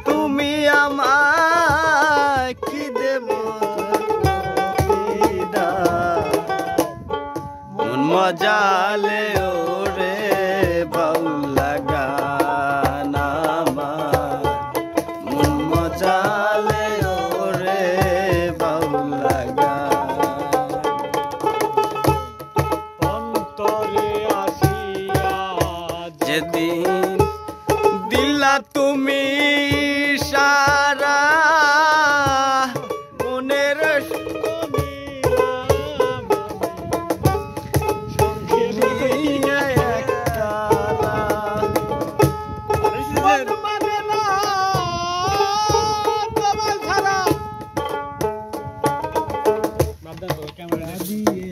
তুমি আমায় কি দেব মন মজালে ওরে বাউলা গান আমার মন মজালে ওরে বাউলা গান অন্তরে আসিয়া যেদিন দিলা তুমি সারা মনের